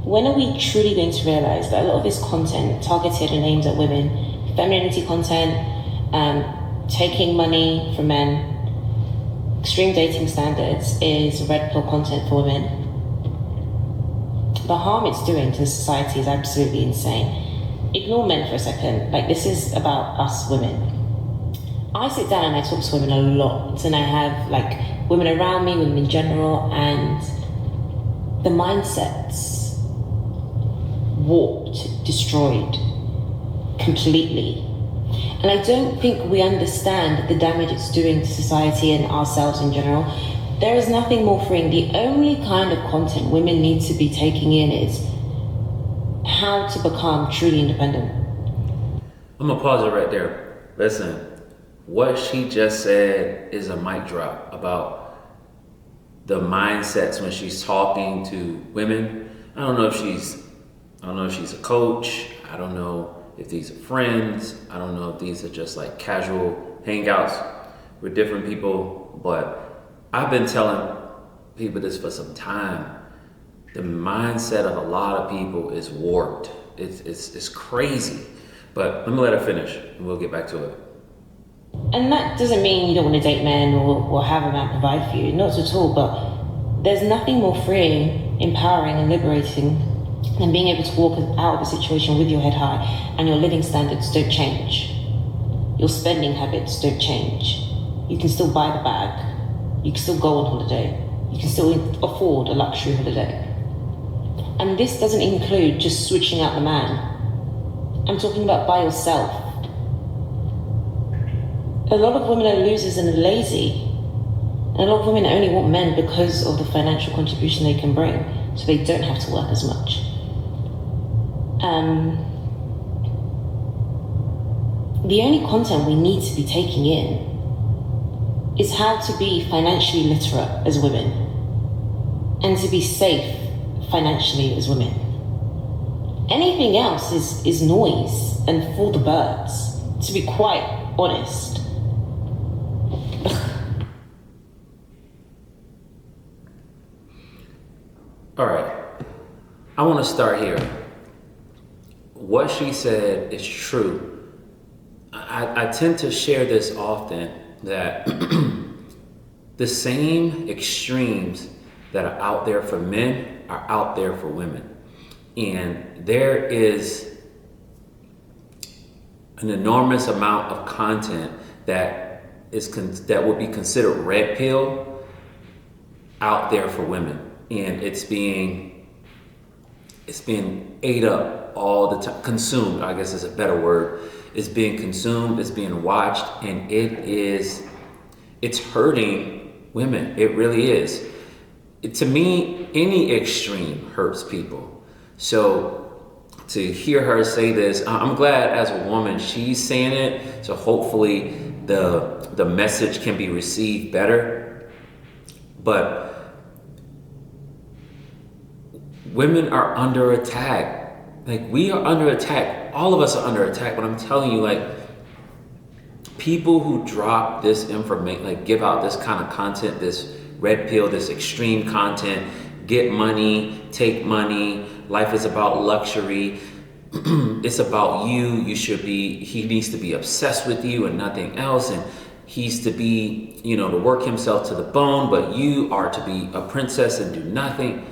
when are we truly going to realize that a lot of this content targeted and aimed at women, femininity content, taking money from men, extreme dating standards, is red pill content for women? The harm it's doing to society is absolutely insane. Ignore men for a second. Like, this is about us women. I sit down and I talk to women a lot, and I have like women around me, women in general, and the mindsets warped, destroyed completely. And I don't think we understand the damage it's doing to society and ourselves in general. There is nothing more freeing. The only kind of content women need to be taking in is how to become truly independent. I'm gonna pause it right there. Listen, what she just said is a mic drop about the mindsets when she's talking to women. I don't know if she's a coach. I don't know if these are friends. I don't know if these are just like casual hangouts with different people. But I've been telling people this for some time. The mindset of a lot of people is warped. It's crazy. But let me let her finish and we'll get back to it. And that doesn't mean you don't want to date men or have a man provide for you, not at all, but there's nothing more freeing, empowering and liberating than being able to walk out of a situation with your head high and your living standards don't change. Your spending habits don't change. You can still buy the bag. You can still go on holiday. You can still afford a luxury holiday. And this doesn't include just switching out the man. I'm talking about by yourself. A lot of women are losers and are lazy. And a lot of women only want men because of the financial contribution they can bring, so they don't have to work as much. The only content we need to be taking in is how to be financially literate as women and to be safe financially as women. Anything else is noise and for the birds, to be quite honest. All right, I want to start here. What she said is true. I tend to share this often, that the same extremes that are out there for men are out there for women. And there is an enormous amount of content that would be considered red pill out there for women. And it's being ate up all the time, consumed, I guess is a better word. It's being consumed, it's being watched, and it's hurting women. It really is. To me, any extreme hurts people. So to hear her say this, I'm glad as a woman she's saying it, so hopefully the message can be received better. But women are under attack. Like, we are under attack. All of us are under attack. But I'm telling you, like, people who drop this information, like give out this kind of content, this red pill, this extreme content, get money, take money, life is about luxury, it's about you, he needs to be obsessed with you and nothing else, and he's to be, to work himself to the bone, but you are to be a princess and do nothing.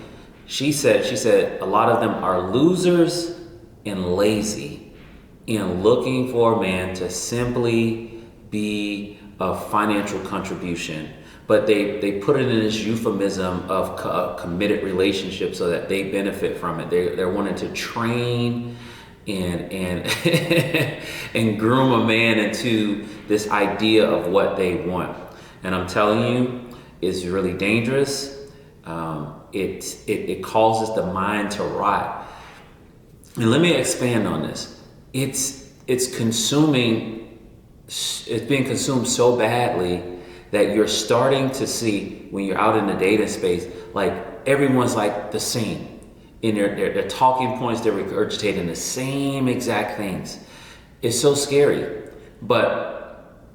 She said a lot of them are losers and lazy and looking for a man to simply be a financial contribution. But they put it in this euphemism of a committed relationship so that they benefit from it. They're wanting to train and and groom a man into this idea of what they want. And I'm telling you, it's really dangerous. It causes the mind to rot. And let me expand on this. It's being consumed so badly that you're starting to see, when you're out in the dating space, like everyone's like the same. In their talking points, they're regurgitating the same exact things. It's so scary. But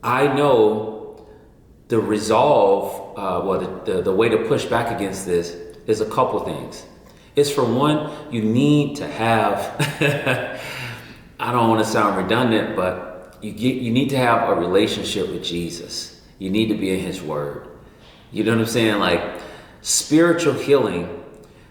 I know the resolve, the way to push back against this is a couple things. is for one, you need to have, I don't want to sound redundant, but you need to have a relationship with Jesus. You need to be in his word. You know what I'm saying? Like spiritual healing,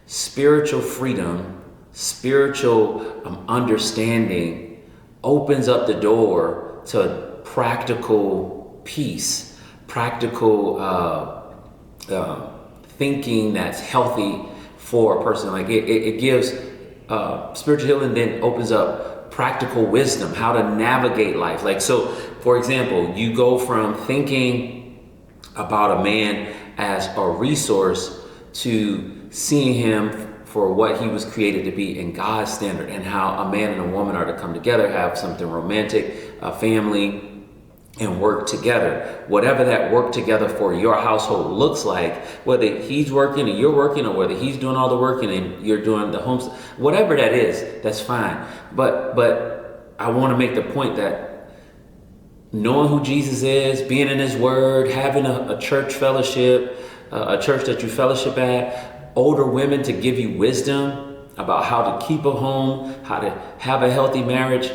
spiritual freedom, spiritual understanding opens up the door to practical peace, practical thinking that's healthy for a person. Like it gives spiritual healing, then opens up practical wisdom, how to navigate life. Like, so for example, you go from thinking about a man as a resource to seeing him for what he was created to be in God's standard, and how a man and a woman are to come together, have something romantic, a family, and work together. Whatever that work together for your household looks like, whether he's working and you're working, or whether he's doing all the working and you're doing the homes, whatever that is, that's fine. But I want to make the point that knowing who Jesus is, being in his word, having a church fellowship, a church that you fellowship at, older women to give you wisdom about how to keep a home, how to have a healthy marriage,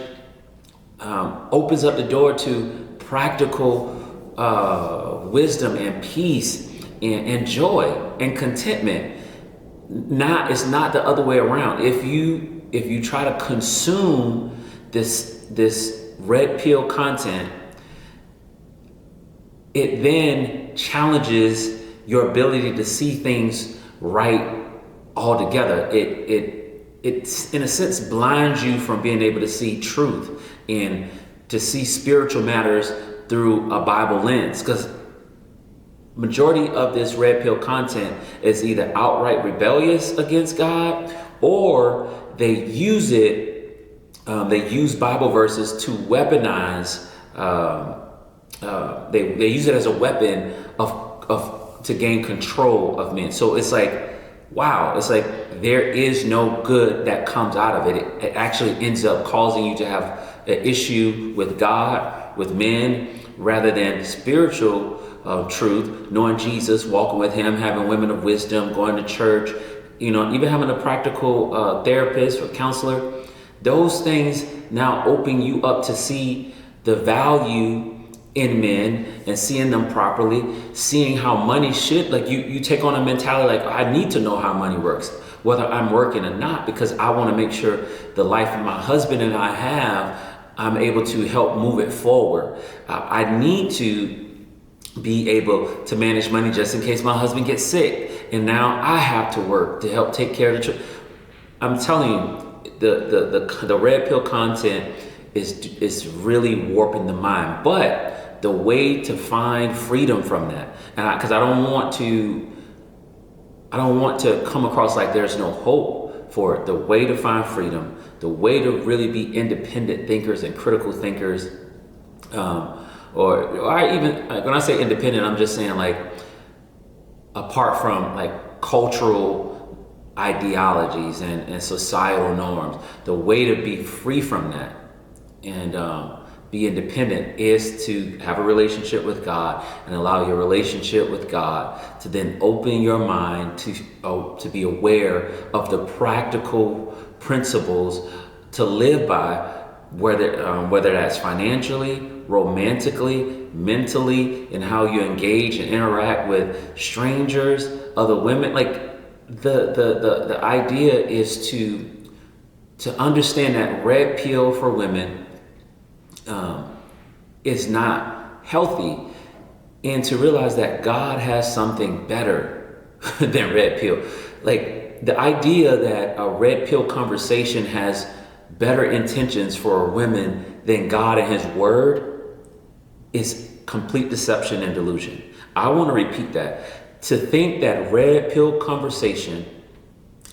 opens up the door to practical wisdom and peace and joy and contentment. It's not the other way around. If you try to consume this red pill content, it then challenges your ability to see things right altogether. It in a sense blinds you from being able to see truth and to see spiritual matters through a Bible lens, because majority of this red pill content is either outright rebellious against God, or they use Bible verses to weaponize. They use it as a weapon to gain control of men. So it's like, wow, it's like there is no good that comes out of it. It actually ends up causing you to have an issue with God, with men, rather than spiritual truth, knowing Jesus, walking with him, having women of wisdom, going to church, even having a practical therapist or counselor. Those things now open you up to see the value in men and seeing them properly, seeing how money should, like you take on a mentality like, I need to know how money works, whether I'm working or not, because I want to make sure the life my husband and I have, I'm able to help move it forward. I need to be able to manage money just in case my husband gets sick, and now I have to work to help take care of the children. I'm telling you, the red pill content is really warping the mind. But the way to find freedom from that, and because I don't want to come across like there's no hope for it. The way to find freedom, the way to really be independent thinkers and critical thinkers, or I even, like, when I say independent, I'm just saying like apart from like cultural ideologies and societal norms. The way to be free from that and be independent is to have a relationship with God, and allow your relationship with God to then open your mind to be aware of the practical principles to live by, whether that's financially, romantically, mentally, and how you engage and interact with strangers, other women. Like the idea is to understand that red pill for women is not healthy, and to realize that God has something better than red pill. Like the idea that a red pill conversation has better intentions for women than God and his word is complete deception and delusion. I want to repeat that. To think that red pill conversation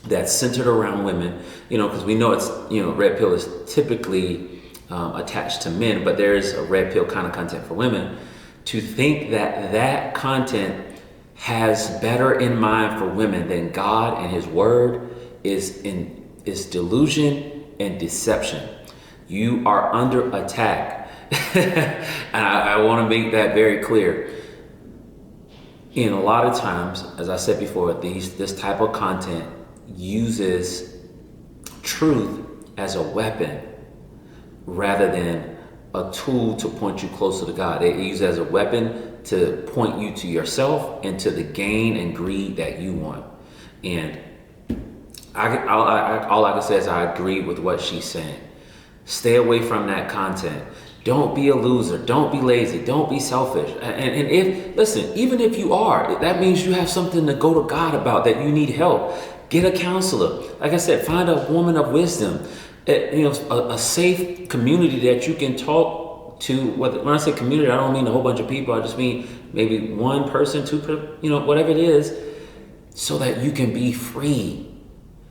that's centered around women, because we know it's, red pill is typically attached to men, but there is a red pill kind of content for women. To think that content has better in mind for women than God and his word is delusion and deception. You are under attack. And I want to make that very clear. And a lot of times, as I said before, this type of content, uses truth as a weapon rather than a tool to point you closer to God. They use it as a weapon to point you to yourself and to the gain and greed that you want. And all I can say is I agree with what she's saying. Stay away from that content. Don't be a loser. Don't be lazy. Don't be selfish. And even if you are, that means you have something to go to God about, that you need help. Get a counselor. Like I said, find a woman of wisdom. A safe community that you can talk to. When I say community, I don't mean a whole bunch of people. I just mean maybe one person, whatever it is, so that you can be free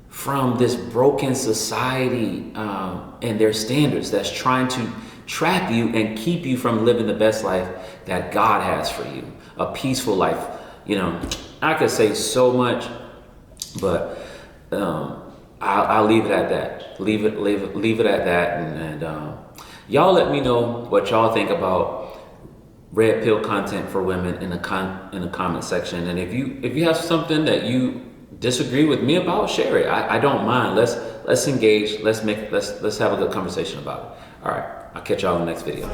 from this broken society and their standards that's trying to trap you and keep you from living the best life that God has for you, a peaceful life. I could say so much, but I'll leave it at that. Leave it at that, and y'all let me know what y'all think about red pill content for women in the comment section. And if you have something that you disagree with me about, share it. I don't mind. Let's engage. Let's have a good conversation about it. All right. I'll catch y'all in the next video.